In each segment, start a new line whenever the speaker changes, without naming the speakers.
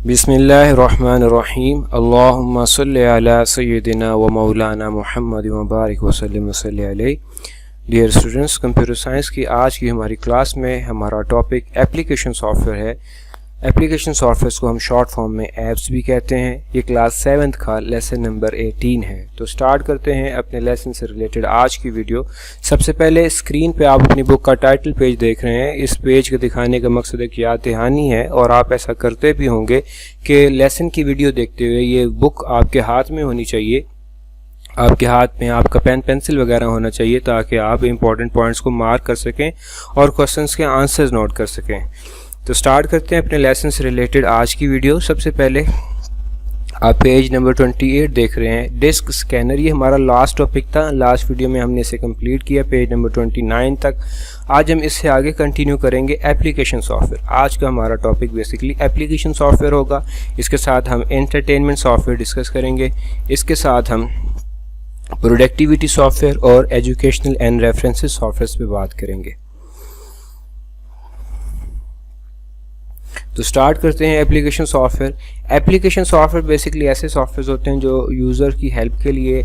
बिस्मिल्लाहिर्रहमानिर्रहीम अल्लाहुम्मा सल्लि अला सय्यिदिना व मौलाना मुहम्मद व बारिक व सल्लिम वसल्लि अलैहि। डियर स्टूडेंट्स, कंप्यूटर साइंस की आज की हमारी क्लास में हमारा टॉपिक एप्लीकेशन सॉफ्टवेयर है। एप्लीकेशन सॉफ्टवेयर को हम शॉर्ट फॉर्म में ऐप्स भी कहते हैं। ये क्लास 7th का लेसन नंबर 18 है। तो स्टार्ट करते हैं अपने लेसन से रिलेटेड आज की वीडियो। सबसे पहले स्क्रीन पे आप अपनी बुक का टाइटल पेज देख रहे हैं। इस पेज को दिखाने का मकसद एक याद दहानी है और आप ऐसा करते भी होंगे कि लेसन की वीडियो देखते हुए ये बुक आपके हाथ में होनी चाहिए। आपके हाथ में आपका पेन पेंसिल वगैरह होना चाहिए ताकि आप इंपॉर्टेंट पॉइंट्स को मार्क कर सकें और क्वेश्चंस के आंसर्स नोट कर सकें। तो स्टार्ट करते हैं अपने लेसन से रिलेटेड आज की वीडियो। सबसे पहले आप पेज नंबर 28 देख रहे हैं, डिस्क स्कैनर। ये हमारा लास्ट टॉपिक था, लास्ट वीडियो में हमने इसे कंप्लीट किया पेज नंबर 29 तक। आज हम इससे आगे कंटिन्यू करेंगे एप्लीकेशन सॉफ्टवेयर। आज का हमारा टॉपिक बेसिकली एप्लीकेशन सॉफ्टवेयर होगा। इसके साथ हम एंटरटेनमेंट सॉफ्टवेयर डिस्कस करेंगे। इसके साथ हम प्रोडक्टिविटी सॉफ्टवेयर और एजुकेशनल एंड रेफरेंसेस सॉफ्टवेयर पे बात करेंगे। तो स्टार्ट करते हैं application software. Application software basically ऐसे सॉफ्टवेयर होते हैं जो यूज़र की हेल्प के लिए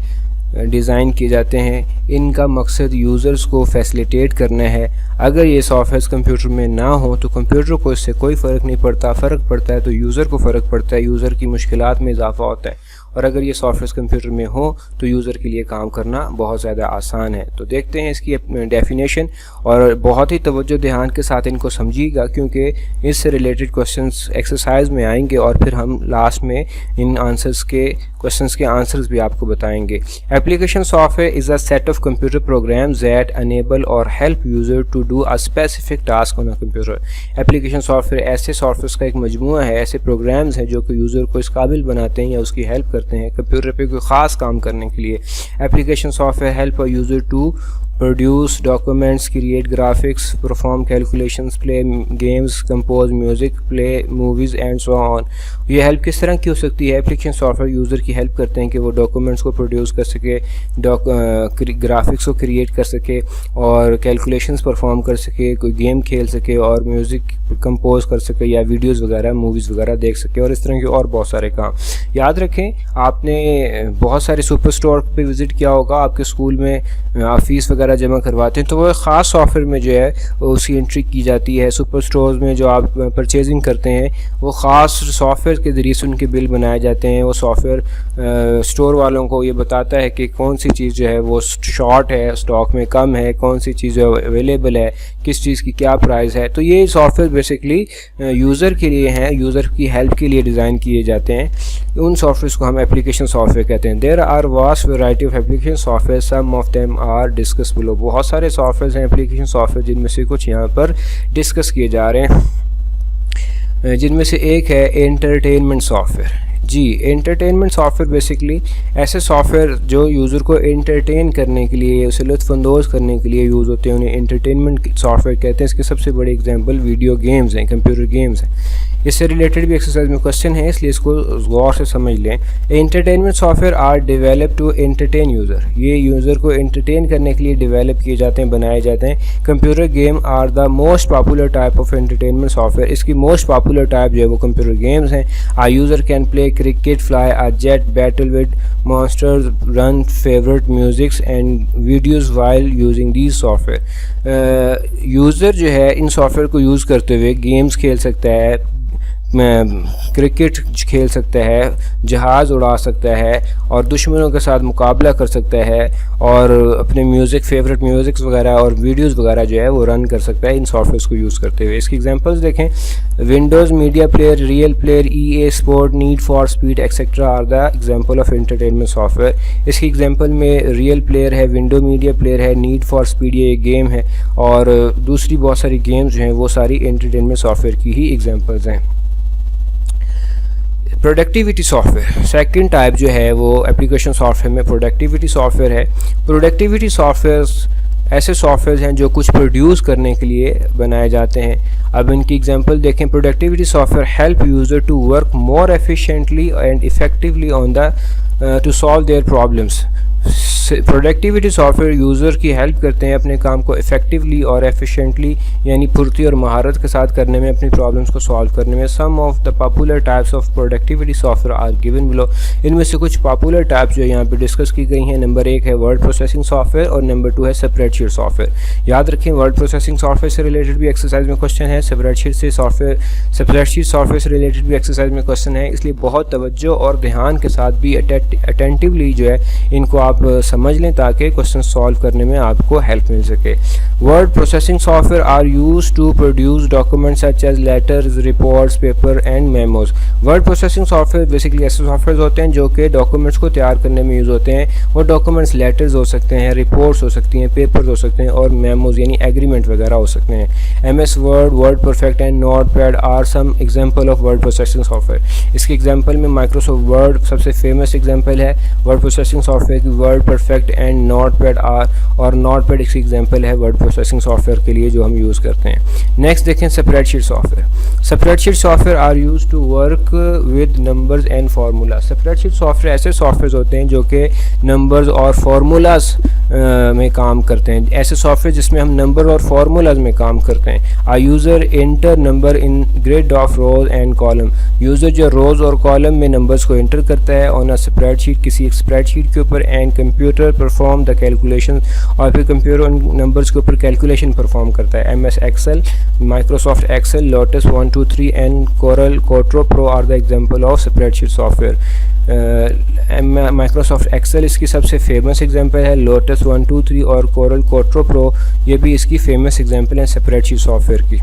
डिज़ाइन किए जाते हैं। इनका मकसद यूज़र्स को फैसिलिटेट करना है। अगर ये सॉफ्टवेयर कंप्यूटर में ना हो तो कंप्यूटर को इससे कोई फ़र्क नहीं पड़ता। फ़र्क पड़ता है तो यूज़र को फ़र्क पड़ता है, यूज़र की मुश्किलात में इजाफा होता है। और अगर ये सॉफ्टवेयर कंप्यूटर में हो तो यूज़र के लिए काम करना बहुत ज़्यादा आसान है। तो देखते हैं इसकी डेफिनेशन और बहुत ही तवज्जो ध्यान के साथ इनको समझिएगा क्योंकि इससे रिलेटेड क्वेश्चंस एक्सरसाइज में आएंगे और फिर हम लास्ट में इन आंसर्स के क्वेश्चंस के आंसर्स भी आपको बताएंगे। Application software is a set of computer programs that enable or help user to do a specific task on a computer. Application software ऐसे सॉफ्टवेयर का एक मजमूआ है, ऐसे प्रोग्राम्स हैं जो कि यूज़र को इस काबिल बनाते हैं या उसकी हेल्प करते हैं कंप्यूटर पे कोई ख़ास काम करने के लिए। Application software help a user to produce documents, create graphics, perform calculations, play games, compose music, play movies and so on. ये हेल्प किस तरह की हो सकती है? एप्लीकेशन सॉफ्टवेयर यूज़र की हेल्प करते हैं कि वो डॉक्यूमेंट्स को प्रोड्यूस कर सके, ग्राफिक्स को क्रिएट कर सके और कैलकुलेशंस परफॉर्म कर सके, कोई गेम खेल सके और म्यूज़िक कंपोज कर सके या वीडियोस वगैरह मूवीज़ वगैरह देख सके और इस तरह के और बहुत सारे काम। याद रखें, आपने बहुत सारे सुपर स्टोर पे विज़िट किया होगा। आपके स्कूल में आप फीस वगैरह जमा करवाते हैं तो वो ख़ास सॉफ्टवेयर में जो है उसकी एंट्री की जाती है। सुपर स्टोर्स में जो आप परचेजिंग करते हैं वो ख़ास सॉफ्टवेयर के ज़रिए से उनके बिल बनाए जाते हैं। वो सॉफ्टवेयर स्टोर वालों को ये बताता है कि कौन सी चीज़ जो है वो शॉर्ट है, स्टॉक में कम है, कौन सी चीज़ अवेलेबल है, किस चीज़ की क्या प्राइस है। तो ये सॉफ्टवेयर बेसिकली यूज़र के लिए हैं, यूज़र की हेल्प के लिए डिज़ाइन किए जाते हैं। उन सॉफ्टवेयर को हम एप्लीकेशन सॉफ्टवेयर कहते हैं। There are vast variety of application software, some of them are discuss below. बहुत सारे सॉफ्टवेयर हैं एप्लीकेशन सॉफ्टवेयर जिनमें से कुछ यहाँ पर डिस्कस किए जा रहे हैं। जिनमें से एक है एंटरटेनमेंट सॉफ्टवेयर। जी, एंटरटेनमेंट सॉफ्टवेयर बेसिकली ऐसे सॉफ्टवेयर जो यूज़र को एंटरटेन करने के लिए, उसे लुत्फ़अंदोज़ करने के लिए यूज़ होते हैं, उन्हें एंटरटेनमेंट सॉफ्टवेयर कहते हैं। इसके सबसे बड़े एग्जांपल वीडियो गेम्स हैं, कंप्यूटर गेम्स हैं। इससे रिलेटेड भी एक्सरसाइज में क्वेश्चन है, इसलिए इसको गौर से समझ लें। Entertainment software are develop to entertain user. ये यूज़र को एंटरटेन करने के लिए डेवलप किए जाते हैं, बनाए जाते हैं। Computer game are the most popular type of entertainment software. इसकी मोस्ट पॉपुलर टाइप जो है वो कंप्यूटर गेम्स हैं। A user can play cricket, fly a jet, battle with monsters, run favourite musics and videos while using these software. User जो है इन software को use करते हुए गेम्स खेल सकता है, क्रिकेट खेल सकता है, जहाज़ उड़ा सकता है और दुश्मनों के साथ मुकाबला कर सकता है और अपने म्यूज़िक, फेवरेट म्यूज़िक्स वगैरह और वीडियोस वगैरह जो है वो रन कर सकता है इन सॉफ्टवेयर को यूज़ करते हुए। इसकी एग्जांपल्स देखें, Windows Media Player, Real Player, EA sport, need for speed etcetera are the example of entertainment software. इसकी एग्जांपल में रियल प्लेयर है, विंडो मीडिया प्लेयर है, नीड फॉर स्पीड ये गेम है और दूसरी बहुत सारी गेम्स जो हैं वो सारी एंटरटेनमेंट सॉफ्टवेयर की ही एग्जाम्पल्स हैं। प्रोडक्टिविटी सॉफ्टवेयर सेकंड टाइप जो है वो एप्लीकेशन सॉफ्टवेयर में प्रोडक्टिविटी सॉफ्टवेयर है। प्रोडक्टिविटी सॉफ्टवेयर ऐसे सॉफ्टवेयर हैं जो कुछ प्रोड्यूस करने के लिए बनाए जाते हैं। अब इनकी एग्जांपल देखें। Productivity software help user to work more efficiently and effectively on the to solve their problems. Productivity software user की हेल्प करते हैं अपने काम को इफ़ेक्टिवली और एफिशिएंटली यानी फुर्ती और महारत के साथ करने में, अपनी प्रॉब्लम्स को सॉल्व करने में। Some of the popular types of productivity software are given below. इनमें से कुछ पॉपुलर टाइप्स जो यहाँ पे डिस्कस की गई हैं, नंबर 1 है वर्ड प्रोसेसिंग सॉफ्टवेयर और नंबर 2 है स्प्रेडशीट सॉफ्टवेयर। याद रखें, वर्ड प्रोसेसिंग सॉफ्टवेयर से रिलेटेड भी एक्सरसाइज में क्वेश्चन है, स्प्रेडशीट सॉफ्टवेयर से रिलेटेड भी एक्सरसाइज में क्वेश्चन है, इसलिए बहुत तवज्जो और ध्यान के साथ भी अटेंटिवली जो है इनको आप समझ लें ताकि क्वेश्चन सॉल्व करने में आपको हेल्प मिल सके। Word processing software are used to produce documents such as letters, reports, paper and memos. Word processing software basically ऐसे सॉफ्टवेयर होते हैं जो कि डॉक्यूमेंट्स को तैयार करने में यूज़ होते हैं। वो डॉक्यूमेंट्स लेटर्स हो सकते हैं, रिपोर्ट्स हो सकती हैं, पेपर्स हो सकते हैं और मेमोज यानी एग्रीमेंट वगैरह हो सकते हैं। MS Word, WordPerfect and Notepad are some example of word processing software. इसके एग्जांपल में माइक्रोसॉफ्ट वर्ड सबसे फेमस एग्जांपल है वर्ड प्रोसेसिंग सॉफ्टवेयर की। वर्ड परफेक्ट एंड नोटपैड और नोटपैड इसकी एग्जांपल है वर्ड प्रोसेसिंग सॉफ्टवेयर के लिए जो हम यूज़ करते हैं। नेक्स्ट देखें spreadsheet software. Spreadsheet software are used to work with numbers and formula. Spreadsheet software ऐसे सॉफ्टवेयर होते हैं जो कि नंबर्स और फार्मूलाज में काम करते हैं। ऐसे सॉफ्टवेयर जिसमें हम नंबर और फार्मूलाज में काम करते हैं। A user enter number in grid of rows and column. User जो रोज और कॉलम में नंबर्स को इंटर करता है ऑन अ स्प्रेडशीट, किसी एक स्प्रेडशीट के ऊपर, and computer perform the calculation, और फिर कंप्यूटर उन नंबर्स के ऊपर कैलकुलेशन परफॉर्म करता है। MS Excel, Microsoft Excel, Lotus 1, 2, 3 and Corel Quattro Pro are the example of spreadsheet software. Microsoft Excel इसकी सबसे फेमस एग्जांपल है, लोटस 1, 2, 3 और कोरल कोट्रो प्रो ये भी इसकी फेमस एग्जांपल है स्प्रेडशीट सॉफ्टवेयर की।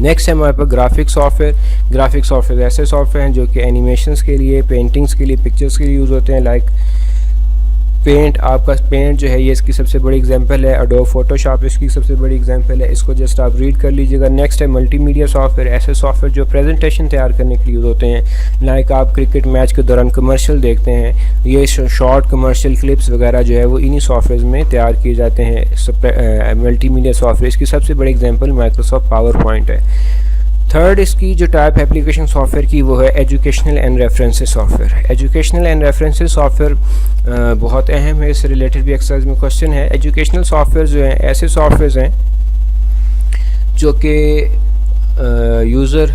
नेक्स्ट है हमारे पास ग्राफिक सॉफ्टवेयर। ग्राफिक सॉफ्टवेयर ऐसे सॉफ्टवेयर हैं जो कि एनिमेशंस के लिए, पेंटिंग्स के लिए, पिक्चर्स के लिए यूज़ होते हैं। लाइक पेंट, आपका पेंट जो है ये इसकी सबसे बड़ी एग्जांपल है। एडोब फोटोशॉप इसकी सबसे बड़ी एग्जांपल है, इसको जस्ट आप रीड कर लीजिएगा। नेक्स्ट है मल्टीमीडिया सॉफ्टवेयर। ऐसे सॉफ्टवेयर जो प्रेजेंटेशन तैयार करने के लिए यूज़ होते हैं। लाइक आप क्रिकेट मैच के दौरान कमर्शियल देखते हैं, ये शॉर्ट कमर्शियल क्लिप्स वगैरह जो है वो इन्हीं सॉफ्टवेयर में तैयार किए जाते हैं। मल्टीमीडिया सॉफ्टवेयर इसकी सबसे बड़ी एग्जाम्पल माइक्रोसॉफ्ट पावर पॉइंट है। थर्ड इसकी जो टाइप एप्लीकेशन सॉफ्टवेयर की वो है educational and references software. Educational and references software बहुत अहम है, इससे रिलेटेड भी एक्सरसाइज में क्वेश्चन है। एजुकेशनल सॉफ्टवेयर जो हैं ऐसे सॉफ्टवेयर हैं जो कि यूज़र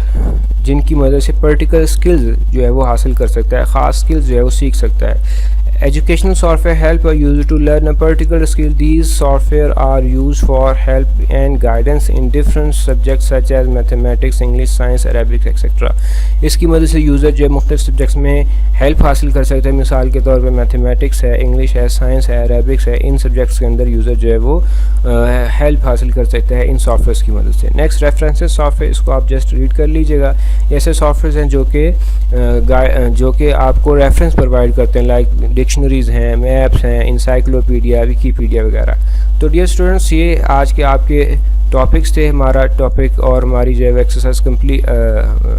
जिनकी मदद से पर्टिकुलर स्किल्स जो है वो हासिल कर सकता है, ख़ास स्किल्स जो है वो सीख सकता है। Educational software help a user to learn a particular skill. These software are used for help and guidance in different subjects such as mathematics, English, science, Arabic, etc. इसकी मदद से यूज़र जो है मुख्तलिफ सब्जेक्ट्स में हेल्प हासिल कर सकता है। मिसाल के तौर पे मैथमेटिक्स है, इंग्लिश है, साइंस है, अरेबिक्स है, इन सब्जेक्ट्स के अंदर यूज़र जो है वो हेल्प हासिल कर सकता है इन सॉफ्टवेयर की मदद से। नेक्स्ट रेफरेंसेस सॉफ्टवेयर, इसको आप जस्ट रीड कर लीजिएगा। ऐसे सॉफ्टवेयर हैं जो कि आपको रेफरेंस प्रोवाइड करते हैं, लाइक डिक्शनरीज़ हैं, मैप्स हैं, इंसाइक्लोपीडिया, विकीपीडिया वगैरह। तो डियर स्टूडेंट्स, ये आज के आपके टॉपिक्स थे। हमारा टॉपिक और हमारी जो है एक्सरसाइज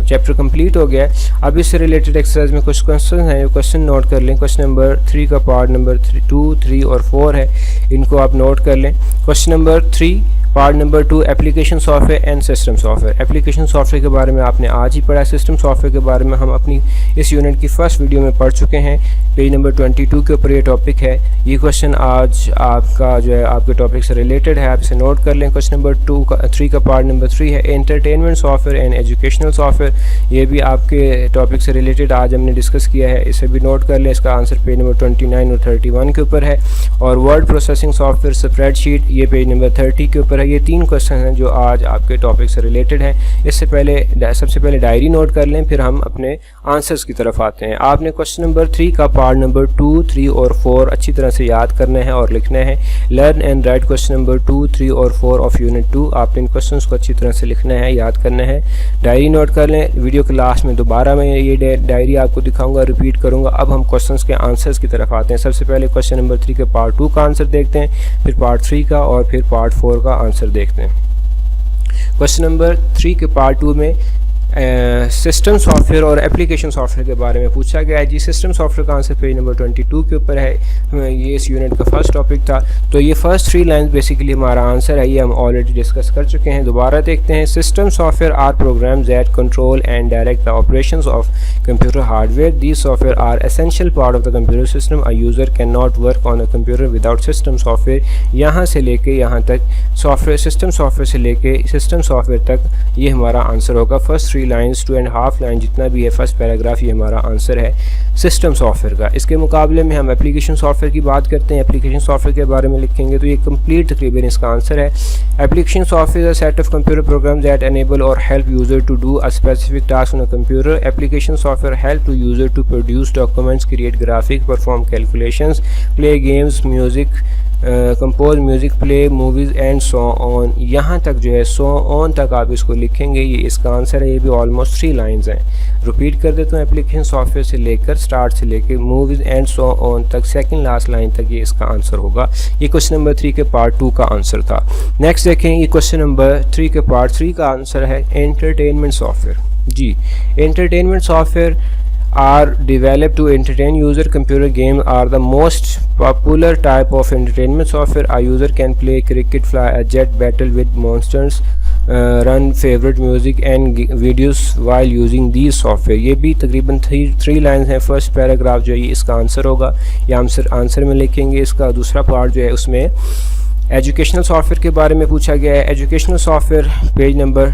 चैप्टर कंप्लीट हो गया है। अब इससे रिलेटेड एक्सरसाइज में कुछ क्वेश्चन हैं, क्वेश्चन नोट कर लें। क्वेश्चन नंबर 3 का पार्ट नंबर 2, 3 और 4 है, इनको आप नोट कर लें। Question number 3 part number 2 application software and system software. Application software के बारे में आपने आज ही पढ़ा। सिस्टम सॉफ्टवेयर के बारे में हम अपनी इस यूनिट की फर्स्ट वीडियो में पढ़ चुके हैं। पेज नंबर 22 के ऊपर ये टॉपिक है। ये क्वेश्चन आज आपका जो है आपके टॉपिक से रिलेटेड है, आप इसे नोट कर लें। क्वेश्चन नंबर 3 का पार्ट नंबर 3 है entertainment software and educational software. ये भी आपके टॉपिक से रिलेटेड आज हमने डिस्कस किया है, इसे भी नोट कर लें। इसका आंसर पेज नंबर 29 और 31 के ऊपर है। और वर्ड प्रोसेसिंग सॉफ्टवेयर स्प्रेडशीट, ये पेज नंबर 30 के ऊपर है। ये 3 क्वेश्चन हैं जो आज आपके टॉपिक से रिलेटेड हैं। इससे पहले सबसे पहले डायरी नोट कर लें, फिर हम अपने आंसर्स की तरफ आते हैं। आपने क्वेश्चन नंबर 3 का पार्ट नंबर 2, 3 और 4 अच्छी तरह से याद करना है और लिखना है। Learn and right question number 2, 3 और 4 ऑफ यूनिट 2। आपने इन क्वेश्चंस को अच्छी तरह से लिखना है, याद करना है। डायरी नोट कर लें। वीडियो के लास्ट में दोबारा मैं ये डायरी आपको दिखाऊंगा, रिपीट करूंगा। अब हम क्वेश्चंस के आंसर्स की तरफ आते हैं। सबसे पहले क्वेश्चन नंबर 3 के पार्ट 2 का आंसर देखते हैं, फिर पार्ट 3 का और फिर पार्ट 4 का आंसर देखते हैं। क्वेश्चन नंबर 3 के पार्ट 2 में सिस्टम सॉफ्टवेयर और एप्लीकेशन सॉफ्टवेयर के बारे में पूछा गया है जी। सिस्टम सॉफ्टवेयर का आंसर पेज नंबर 22 के ऊपर है। ये इस यूनिट का फर्स्ट टॉपिक था। तो ये फर्स्ट 3 लाइन बेसिकली हमारा आंसर है, ये हम ऑलरेडी डिस्कस कर चुके हैं। दोबारा देखते हैं। System software are programs that control and direct the operations of computer hardware. These software are essential part of the computer system. A user can not work on a computer without system software. यहाँ से लेके यहाँ तक software, system software से लेके system software तक ये हमारा आंसर होगा। फर्स्ट 3 लाइन्स 2.5 लाइन जितना भी है फर्स्ट पैराग्राफ, ये हमारा आंसर है सिस्टम सॉफ्टवेयर का। इसके मुकाबले में हम एप्लीकेशन सॉफ्टवेयर की बात करते हैं। एप्लीकेशन सॉफ्टवेयर के बारे में लिखेंगे तो ये कंप्लीट तकरीबन इसका आंसर है। Application software is a set of computer programs that enable or help user to do a specific task on a computer. Application software help to user to produce documents, create graphic, perform calculations, play games, music, compose music, play movies and so on. यहाँ तक जो है so on तक आप इसको लिखेंगे, ये इसका आंसर है। ये भी ऑलमोस्ट 3 लाइंस हैं। रिपीट कर देता हूँ। एप्लीकेशन सॉफ्टवेयर से लेकर स्टार्ट से लेकर मूवीज़ एंड सो ऑन तक सेकंड लास्ट लाइन तक ये इसका आंसर होगा। ये क्वेश्चन नंबर 3 के पार्ट 2 का आंसर था। नेक्स्ट देखें, ये क्वेश्चन नंबर 3 के पार्ट 3 का आंसर है एंटरटेनमेंट सॉफ्टवेयर। जी, entertainment software are developed to entertain user. Computer games are the most popular type of entertainment software. A user can play cricket, fly a jet, battle with monsters, run favorite music and videos while using these software. ये भी तकरीबन 3 lines हैं। First paragraph जो है ये इसका answer होगा, या आंसर में लिखेंगे। इसका दूसरा पार्ट जो है उसमें एजुकेशनल सॉफ्टवेयर के बारे में पूछा गया है। एजुकेशनल सॉफ्टवेयर पेज नंबर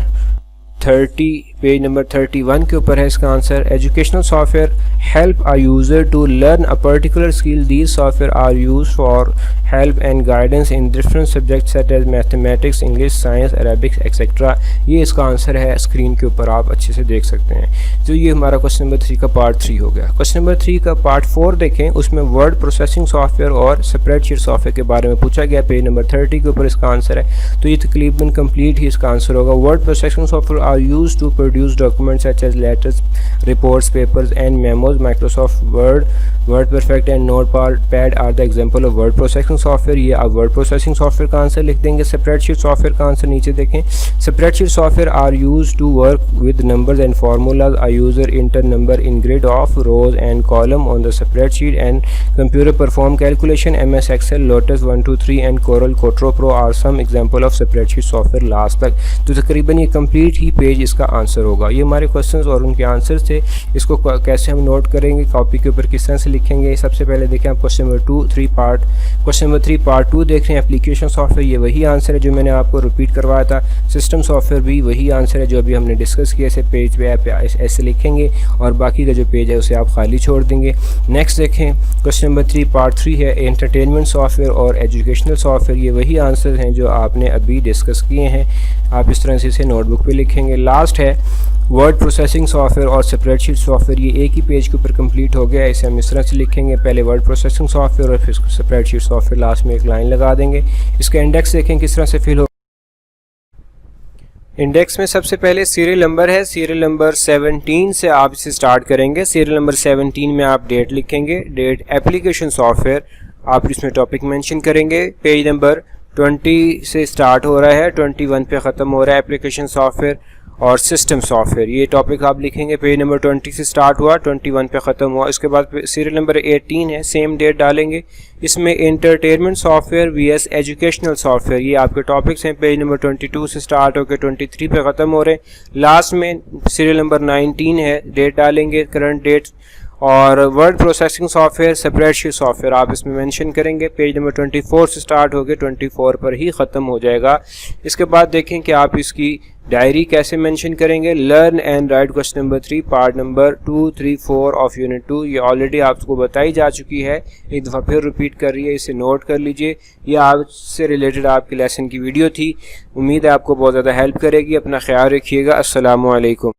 31 के ऊपर है इसका answer. Educational software help a user to learn a particular skill. These software are use for help and guidance in different subjects such as mathematics, English, science, Arabics etcetera. ये इसका answer है, screen के ऊपर आप अच्छे से देख सकते हैं। तो ये हमारा क्वेश्चन नंबर 3 का पार्ट 3 हो गया। क्वेश्चन नंबर 3 का पार्ट 4 देखें, उसमें वर्ड प्रोसेसिंग सॉफ्टवेयर और स्प्रेडशीट सॉफ्टवेयर के बारे में पूछा गया। पेज नंबर 30 के ऊपर इसका आंसर है। तो ये तकरीबन कंप्लीट ही इसका आंसर होगा। Word processing software are used to produce documents such as letters, reports, papers and memos. Microsoft Word, WordPerfect and Notepad are the example of word processing software. ये आप word processing software का answer लिख देंगे। Spreadsheet software का answer नीचे देखें। Spreadsheet software are used to work with numbers and formulas. A user enter number in grid of rows and column on the spreadsheet and computer perform calculation. MS Excel, Lotus 123 and Corel Quattro Pro are some example of spreadsheet software. Last तक तो तकरीबन ये complete ही page इसका answer होगा। ये हमारे questions और उनके आंसर्स थे। इसको कैसे हम नोट करेंगे, कॉपी के ऊपर किस तरह से लिखेंगे। सबसे पहले देखें आप क्वेश्चन नंबर 3 पार्ट 2 देख रहे हैं। एप्लीकेशन सॉफ्टवेयर ये वही आंसर है जो मैंने आपको रिपीट करवाया था। सिस्टम सॉफ्टवेयर भी वही आंसर है जो अभी हमने डिस्कस किया। ऐसे पेज पे आप ऐसे लिखेंगे और बाकी का जो पेज है उसे आप खाली छोड़ देंगे। नेक्स्ट देखें, क्वेश्चन नंबर 3 पार्ट 3 है एंटरटेनमेंट सॉफ्टवेयर और एजुकेशनल सॉफ्टवेयर। ये वही आंसर हैं जो आपने अभी डिस्कस किए हैं। आप इस तरह से इसे नोटबुक पे लिखेंगे। लास्ट है वर्ड प्रोसेसिंग सॉफ्टवेयर और स्प्रेडशीट सॉफ्टवेयर। ये एक ही पेज के ऊपर कंप्लीट हो गया। इसे हम इस तरह से लिखेंगे, पहले वर्ड प्रोसेसिंग सॉफ्टवेयर और फिर स्प्रेडशीट सॉफ्टवेयर, लास्ट में एक लाइन लगा देंगे। इसका इंडेक्स देखें किस तरह से फिल हो। इंडेक्स में सबसे पहले सीरियल नंबर है। सीरियल नंबर 17 से आप इसे स्टार्ट करेंगे। सीरियल नंबर 17 में आप डेट लिखेंगे। डेट एप्लीकेशन सॉफ्टवेयर, आप इसमें टॉपिक मेंशन करेंगे। पेज नंबर 20 से स्टार्ट हो रहा है, 21 पे ख़त्म हो रहा है। एप्लीकेशन सॉफ्टवेयर और सिस्टम सॉफ्टवेयर, ये टॉपिक आप लिखेंगे। पेज नंबर 20 से स्टार्ट हुआ, 21 पे ख़त्म हुआ। इसके बाद सीरियल नंबर 18 है, सेम डेट डालेंगे। इसमें entertainment software VS educational software, ये आपके टॉपिक्स हैं। पेज नंबर 22 से स्टार्ट होकर 23 पे ख़त्म हो रहे हैं। लास्ट में सीरियल नंबर 19 है, डेट डालेंगे, करंट डेट। और word processing software, spreadsheet software आप इसमें मेंशन करेंगे। पेज नंबर 24 से स्टार्ट होकर 24 पर ही ख़त्म हो जाएगा। इसके बाद देखें कि आप इसकी डायरी कैसे मेंशन करेंगे। Learn and right question number 3 part number 2, 3, 4 of unit 2, ये ऑलरेडी आपको बताई जा चुकी है, एक दफ़ा फिर रिपीट कर रही है, इसे नोट कर लीजिए। ये आपसे रिलेटेड आपके लेसन की वीडियो थी। उम्मीद है आपको बहुत ज़्यादा हेल्प करेगी। अपना ख्याल रखिएगा। अस्सलामु अलैकुम।